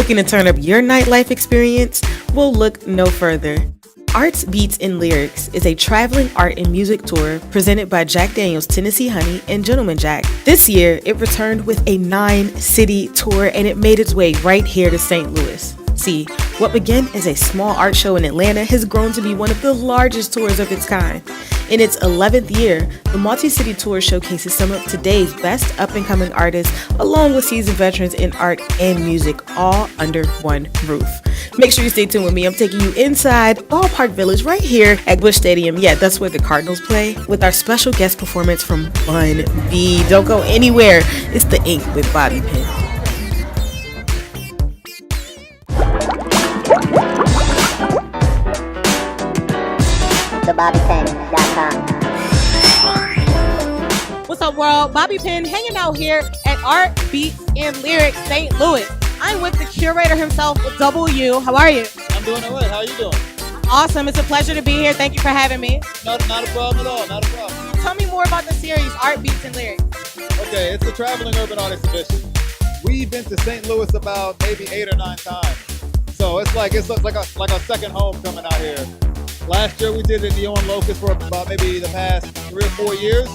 Looking to turn up your nightlife experience? Well, look no further. Arts, Beats, and Lyrics is a traveling art and music tour presented by Jack Daniel's Tennessee Honey and Gentleman Jack. This year, it returned with a 9-city tour and it made its way right here to St. Louis. See, what began as a small art show in Atlanta has grown to be one of the largest tours of its kind. In its 11th year, the multi-city tour showcases some of today's best up-and-coming artists along with seasoned veterans in art and music, all under one roof. Make sure you stay tuned with me. I'm taking you inside Ballpark Village right here at Busch Stadium. Yeah, that's where the Cardinals play, with our special guest performance from Bun B. Don't go anywhere. It's The Ink with Bobby Penn. TheBobbyPenn.com. What's up, world? Bobby Penn hanging out here at Art, Beats, and Lyrics St. Louis. I'm with the curator himself, W. How are you? I'm doing all right. How are you doing? Awesome. It's a pleasure to be here. Thank you for having me. Not a problem at all. Not a problem. Tell me more about the series, Art, Beats, and Lyrics. Okay, it's a traveling urban art exhibition. We've been to St. Louis about maybe 8 or 9 times. So it's like a second home coming out here. Last year we did it in the Owen Locust for about maybe the past 3 or 4 years,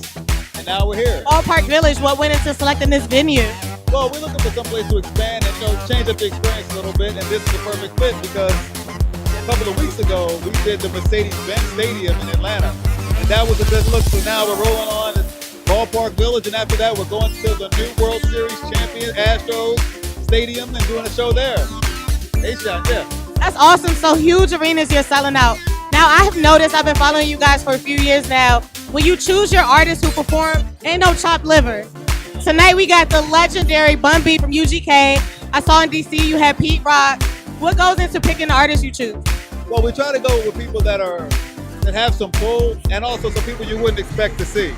and now we're here. Ballpark Village, what went into selecting this venue? Well, we're looking for some place to expand and change up the experience a little bit, and this is the perfect fit because a couple of weeks ago we did the Mercedes-Benz Stadium in Atlanta, and that was a good look. So now we're rolling on to Ballpark Village, and after that we're going to the new World Series champion Astros Stadium and doing a show there. A-Shot, yeah. That's awesome. So huge arenas you're selling out. Now, I have noticed, I've been following you guys for a few years now, when you choose your artists who perform, ain't no chopped liver. Tonight we got the legendary Bun B from UGK. I saw in DC you had Pete Rock. What goes into picking the artists you choose? Well, we try to go with people that have some pull, and also some people you wouldn't expect to see.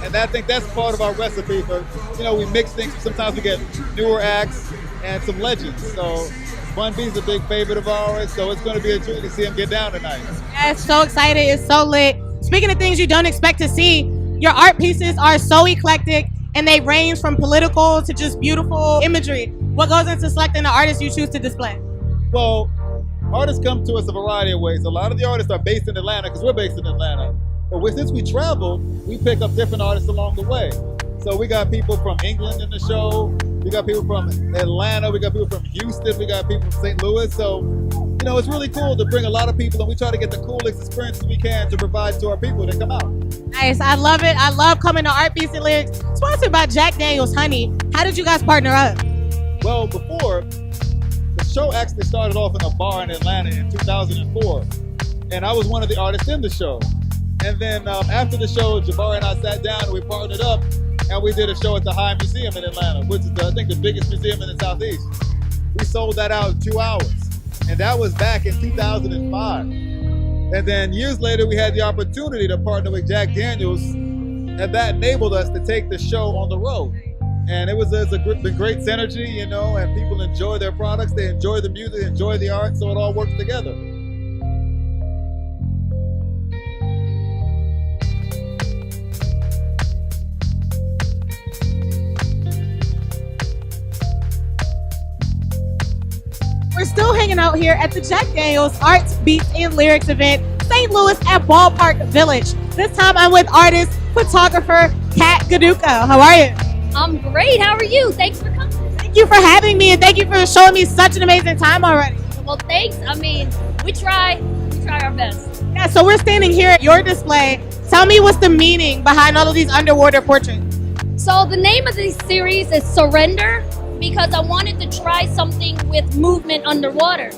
And I think that's part of our recipe for, we mix things. Sometimes we get newer acts and some legends. So Bun B's a big favorite of ours, so it's going to be a treat to see him get down tonight. Yeah, so excited. It's so lit. Speaking of things you don't expect to see, your art pieces are so eclectic, and they range from political to just beautiful imagery. What goes into selecting the artists you choose to display? Well, artists come to us a variety of ways. A lot of the artists are based in Atlanta because we're based in Atlanta. But since we travel, we pick up different artists along the way. So we got people from England in the show. We got people from Atlanta. We got people from Houston. We got people from St. Louis. So, it's really cool to bring a lot of people, and we try to get the coolest experiences we can to provide to our people that come out. Nice. I love it. I love coming to Art, Beats, and Lyrics. Sponsored by Jack Daniel's Honey. How did you guys partner up? Well, before, the show actually started off in a bar in Atlanta in 2004. And I was one of the artists in the show. And then after the show, Jabari and I sat down and we partnered up. And we did a show at the High Museum in Atlanta, which is, I think, the biggest museum in the Southeast. We sold that out in 2 hours. And that was back in 2005. And then years later, we had the opportunity to partner with Jack Daniels. And that enabled us to take the show on the road. And it's been great synergy, and people enjoy their products. They enjoy the music, they enjoy the art, so it all works together. We're still hanging out here at the Jack Daniel's Arts, Beats, and Lyrics event, St. Louis at Ballpark Village. This time I'm with artist, photographer, Kat Gaduca. How are you? I'm great. How are you? Thanks for coming. Thank you for having me, and thank you for showing me such an amazing time already. Well, thanks. We try our best. Yeah, so we're standing here at your display. Tell me what's the meaning behind all of these underwater portraits? So the name of this series is Surrender, because I wanted to try something with movement underwater.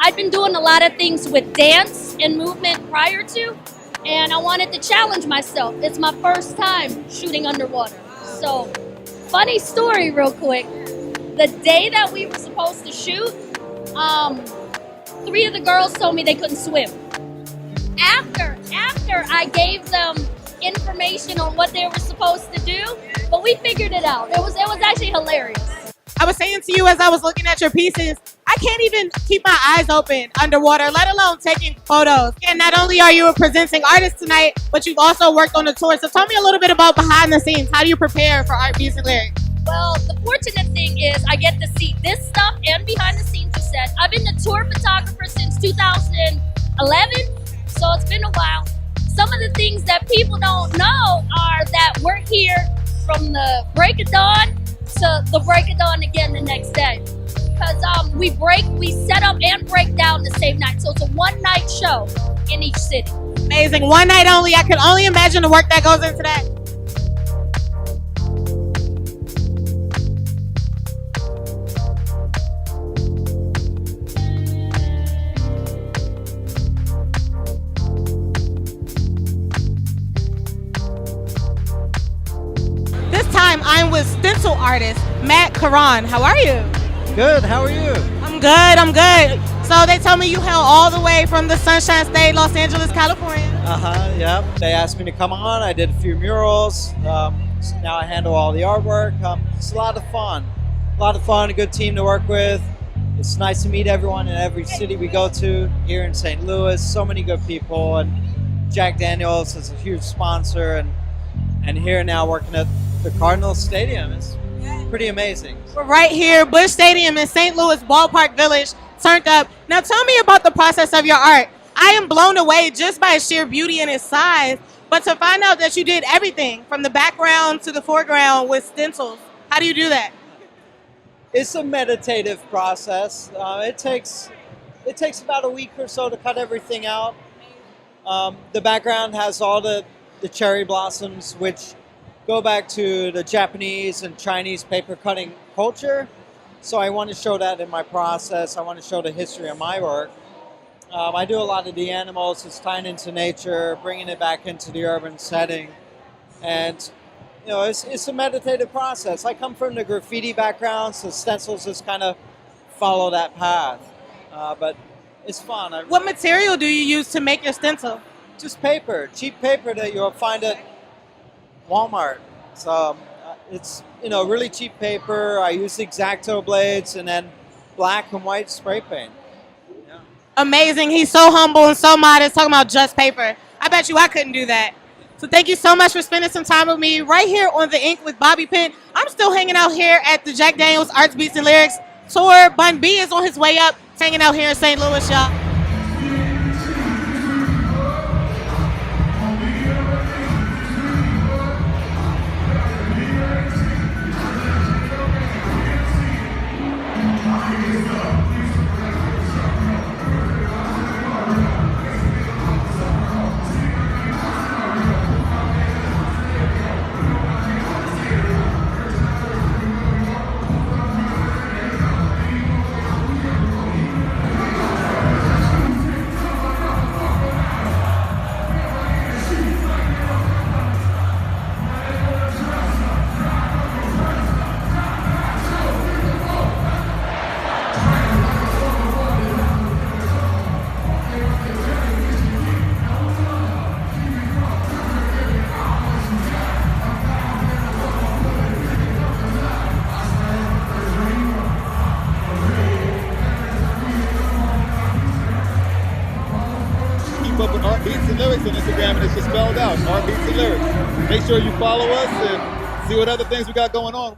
I've been doing a lot of things with dance and movement prior to, and I wanted to challenge myself. It's my first time shooting underwater. So, funny story real quick. The day that we were supposed to shoot, 3 of the girls told me they couldn't swim. After I gave them information on what they were supposed to do, but we figured it out. It was actually hilarious. I was saying to you as I was looking at your pieces, I can't even keep my eyes open underwater, let alone taking photos. And not only are you a presenting artist tonight, but you've also worked on the tour. So tell me a little bit about behind the scenes. How do you prepare for Art, Beats, and Lyrics? Well, the fortunate thing is I get to see this stuff and behind the scenes you said. I've been a tour photographer since 2011, so it's been a while. Some of the things that people don't know are that we're here from the break of dawn to the break of dawn again the next day. Because we set up and break down the same night. So it's a one-night show in each city. Amazing. One night only. I can only imagine the work that goes into that. This time I'm with stencil artist Matt Caron. How are you? Good, how are you? I'm good. So they told me you hail all the way from the Sunshine State, Los Angeles, California. Yeah. They asked me to come on. I did a few murals. So now I handle all the artwork. It's a lot of fun. A good team to work with. It's nice to meet everyone in every city we go to. Here in St. Louis, so many good people. And Jack Daniels is a huge sponsor. And here now working at the Cardinals Stadium. It's pretty amazing. We're right here, Busch Stadium in St. Louis, Ballpark Village, turned up. Now tell me about the process of your art. I am blown away just by its sheer beauty and its size, but to find out that you did everything from the background to the foreground with stencils, how do you do that? It's a meditative process. It takes about a week or so to cut everything out. The background has all the cherry blossoms, which go back to the Japanese and Chinese paper cutting culture. So I want to show that in my process. I want to show the history of my work. I do a lot of the animals, it's tying into nature, bringing it back into the urban setting. And it's a meditative process. I come from the graffiti background, so stencils just kind of follow that path. But it's fun. What material do you use to make your stencil? Just paper, cheap paper that you'll find at Walmart. So it's really cheap paper. I use X-Acto blades and then black and white spray paint. Yeah. Amazing. He's so humble and so modest, talking about just paper. I bet you I couldn't do that. So thank you so much for spending some time with me right here on The Ink with Bobby Pent. I'm still hanging out here at the Jack Daniels Arts, Beats, and Lyrics tour. Bun B is on his way up, hanging out here in St. Louis, y'all. Keep up with Art Beats and Lyrics on Instagram, and it's just spelled out, Art Beats and Lyrics. Make sure you follow us and see what other things we got going on.